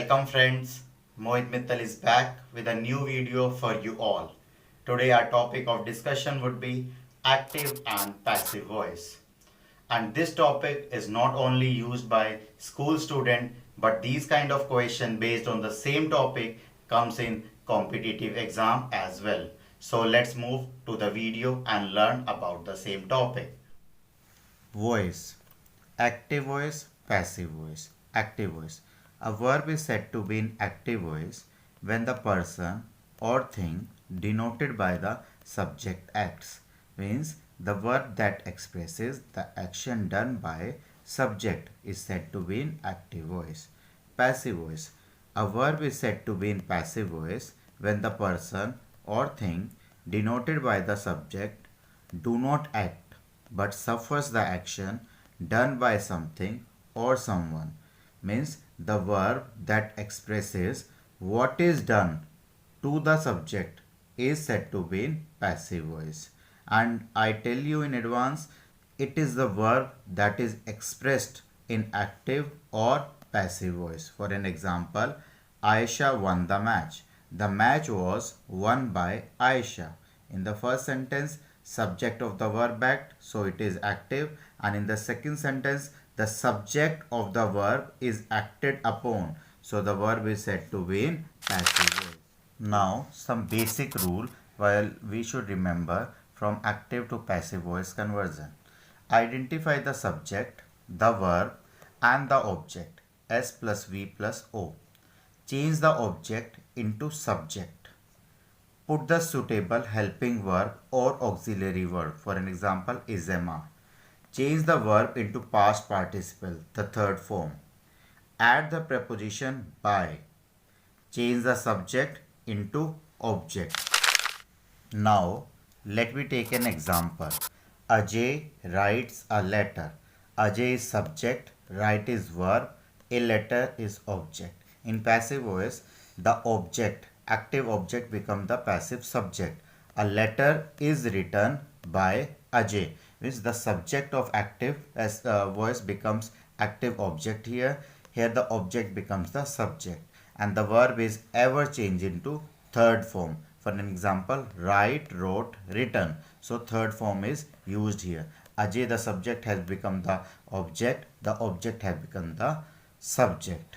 Welcome friends, Mohit Mittal is back with a new video for you all. Today our topic of discussion would be active and passive voice. And this topic is not only used by school student but these kind of question based on the same topic comes in competitive exam as well. So let's move to the video and learn about the same topic. Voice. Active voice, passive voice. Active voice. A verb is said to be in active voice when the person or thing denoted by the subject acts. Means the verb that expresses the action done by subject is said to be in active voice. Passive voice. A verb is said to be in passive voice when the person or thing denoted by the subject do not act but suffers the action done by something or someone. Means the verb that expresses what is done to the subject is said to be in passive voice. And I tell you in advance, it is the verb that is expressed in active or passive voice. For an example, Aisha won the match. The match was won by Aisha. In the first sentence, subject of the verb act, so it is active, and in the second sentence the subject of the verb is acted upon, so the verb is said to be in passive voice. Now some basic rule while we should remember from active to passive voice conversion. Identify the subject, the verb and the object S plus V plus O. Change the object into subject. Put the suitable helping verb or auxiliary verb. For an example, isema. Change the verb into past participle, the third form. Add the preposition by. Change the subject into object. Now, let me take an example. Ajay writes a letter. Ajay is subject, write is verb, a letter is object. In passive voice, the object, active object becomes the passive subject. A letter is written by Ajay. Means the subject of active voice becomes active object here. Here the object becomes the subject. And the verb is ever changed into third form. For an example, write, wrote, written. So third form is used here. Ajay, the subject, has become the object. The object has become the subject.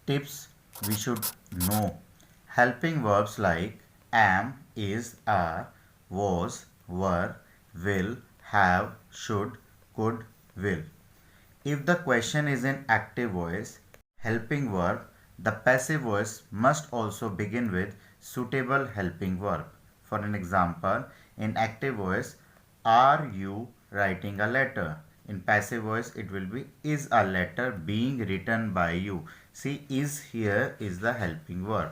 Tips we should know. Helping verbs like am, is, are, was, were, will, have, should, could, will. If the question is in active voice, helping verb, the passive voice must also begin with suitable helping verb. For an example, in active voice, are you writing a letter? In passive voice, it will be is a letter being written by you. See, is here is the helping verb.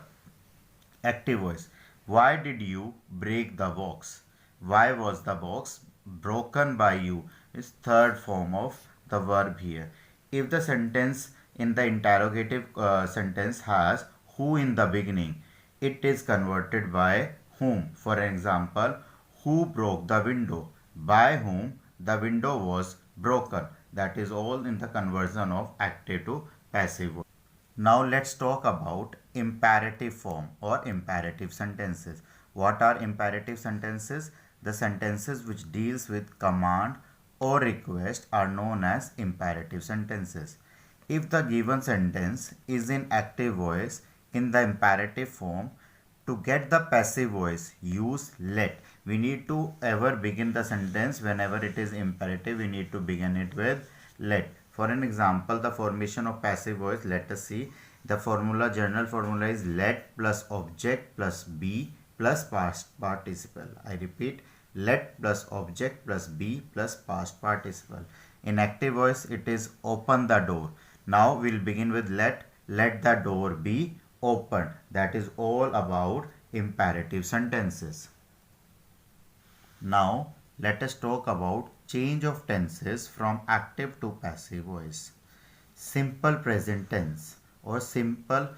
Active voice, why did you break the box? Why was the box broken by you? Is third form of the verb here. If the sentence in the interrogative sentence has who in the beginning, it is converted by whom. For example, who broke the window? By whom the window was broken. That is all in the conversion of active to passive voice. Now let's talk about imperative form or imperative sentences. What are imperative sentences? The sentences which deals with command or request are known as imperative sentences. If the given sentence is in active voice in the imperative form, to get the passive voice, use let. We need to ever begin the sentence whenever it is imperative, we need to begin it with let. For an example, the formation of passive voice, let us see. The formula, general formula is let plus object plus be plus past participle. I repeat, let plus object plus be plus past participle. In active voice, it is open the door. Now we'll begin with let the door be open. That is all about imperative sentences. Now let us talk about change of tenses from active to passive voice. Simple present tense or simple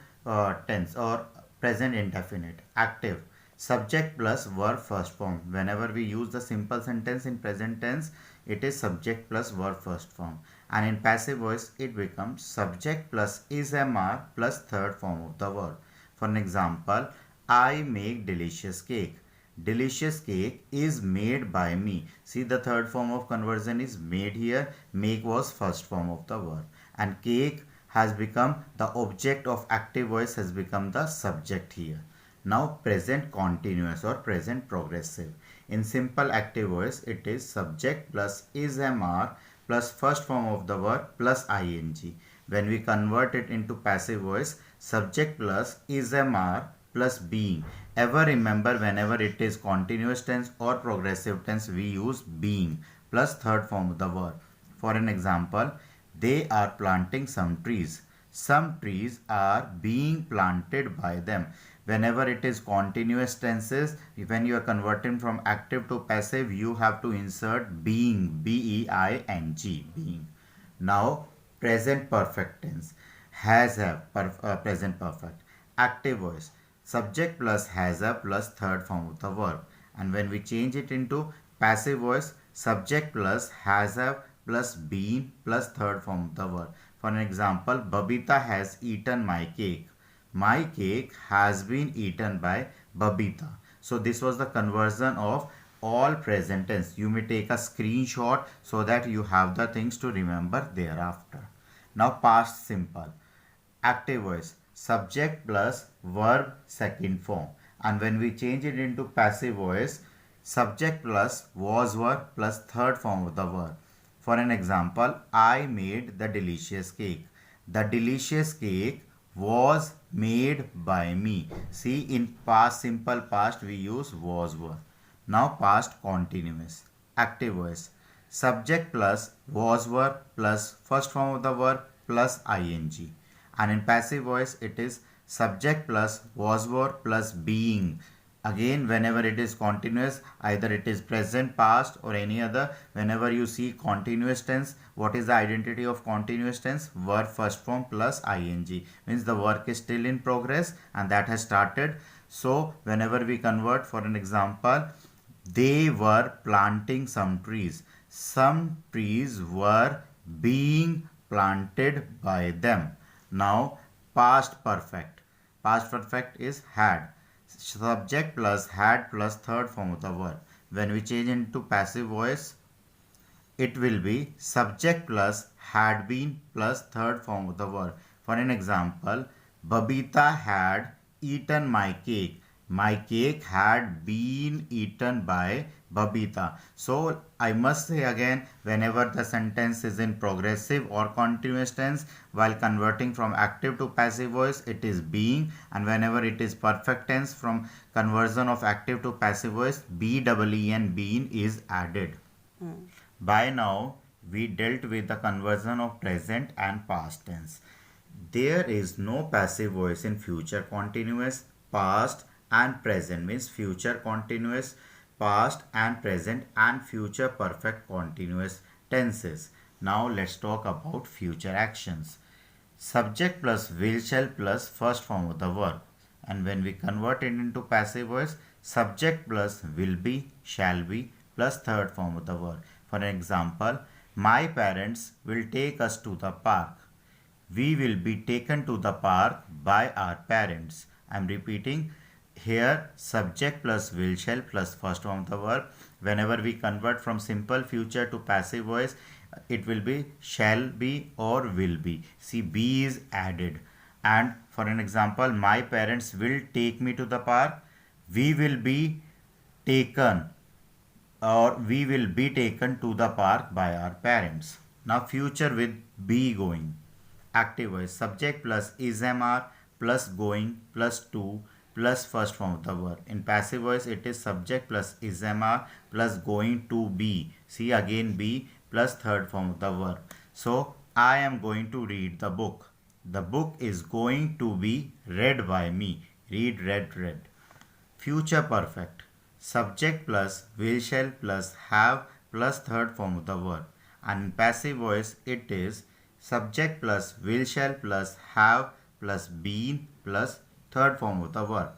tense or present indefinite. Active, subject plus verb first form. Whenever we use the simple sentence in present tense, it is subject plus verb first form. And in passive voice, it becomes subject plus is MR plus third form of the verb. For an example, I make delicious cake. Delicious cake is made by me. See, the third form of conversion is made here. Make was first form of the verb. And cake has become the object of active voice, has become the subject here. Now present continuous or present progressive. In simple active voice, it is subject plus is MR plus first form of the verb plus ing. When we convert it into passive voice, subject plus is MR plus being. Ever remember, whenever it is continuous tense or progressive tense, we use being plus third form of the verb. For an example, they are planting some trees. Some trees are being planted by them. Whenever it is continuous tenses, when you are converting from active to passive, you have to insert being, B-E-I-N-G, being. Now, present perfect tense, has have, present perfect. Active voice, subject plus has a plus third form of the verb. And when we change it into passive voice, subject plus has a plus been plus third form of the verb. For an example, Babita has eaten my cake. My cake has been eaten by Babita. So this was the conversion of all present tense. You may take a screenshot so that you have the things to remember thereafter. Now past simple. Active voice, subject plus verb second form. And when we change it into passive voice, subject plus was verb plus third form of the verb. For an example, I made the delicious cake. The delicious cake was made by me. See, in past simple past we use was verb. Now past continuous. Active voice. Subject plus was verb plus first form of the verb plus ing. And in passive voice it is subject plus was verb plus being. Again, whenever it is continuous, either it is present, past or any other, whenever you see continuous tense, what is the identity of continuous tense? Verb first form plus ing, means the work is still in progress and that has started. So whenever we convert, for an example, they were planting some trees. Some trees were being planted by them. Now past perfect. Past perfect is had. Subject plus had plus third form of the verb. When we change into passive voice, it will be subject plus had been plus third form of the verb. For an example, Babita had eaten my cake. My cake had been eaten by Babita. So I must say again, whenever the sentence is in progressive or continuous tense, while converting from active to passive voice, it is being, and whenever it is perfect tense, from conversion of active to passive voice, BEEN, being is added. By now, we dealt with the conversion of present and past tense. There is no passive voice in future continuous, past and present, means future continuous, past and present, and future perfect continuous tenses. Now let's talk about future actions. Subject plus will shall plus first form of the verb. And when we convert it into passive voice, subject plus will be, shall be plus third form of the verb. For an example, my parents will take us to the park. We will be taken to the park by our parents. I am repeating here, subject plus will shall plus first form of the verb. Whenever we convert from simple future to passive voice, it will be shall be or will be. See, be is added. And for an example, my parents will take me to the park. We will be taken, or we will be taken to the park by our parents. Now future with be going. Active voice, subject plus is MR plus going plus to plus first form of the verb. In passive voice, it is subject plus is MR plus going to be. See, again be plus third form of the verb. So I am going to read the book. The book is going to be read by me. Read, read, read. Future perfect. Subject plus will shall plus have plus third form of the verb. And in passive voice, it is subject plus will shall plus have plus been plus third form of the verb.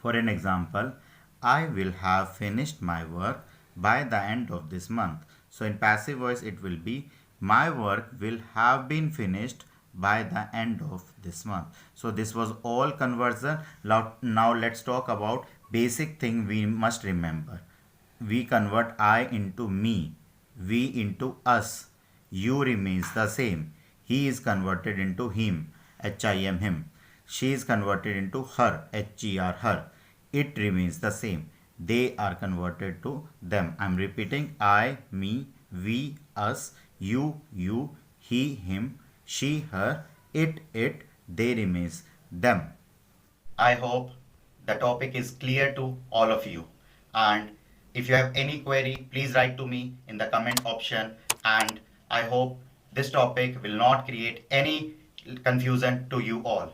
For an example, I will have finished my work by the end of this month. So in passive voice it will be my work will have been finished by the end of this month. So this was all conversion. Now let's talk about basic thing we must remember. We convert I into me, we into us, you remains the same, he is converted into him, him, she is converted into her, her, it remains the same, they are converted to them. I'm repeating I, me, we, us, you, he, him, she, her, it, they remains them. I hope the topic is clear to all of you. And if you have any query, please write to me in the comment option. And I hope this topic will not create any confusion to you all.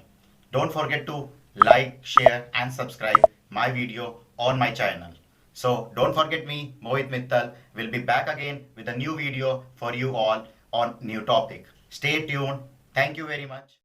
Don't forget to like, share, and subscribe my video on my channel. So don't forget me, Mohit Mittal, will be back again with a new video for you all on new topic. Stay tuned. Thank you very much.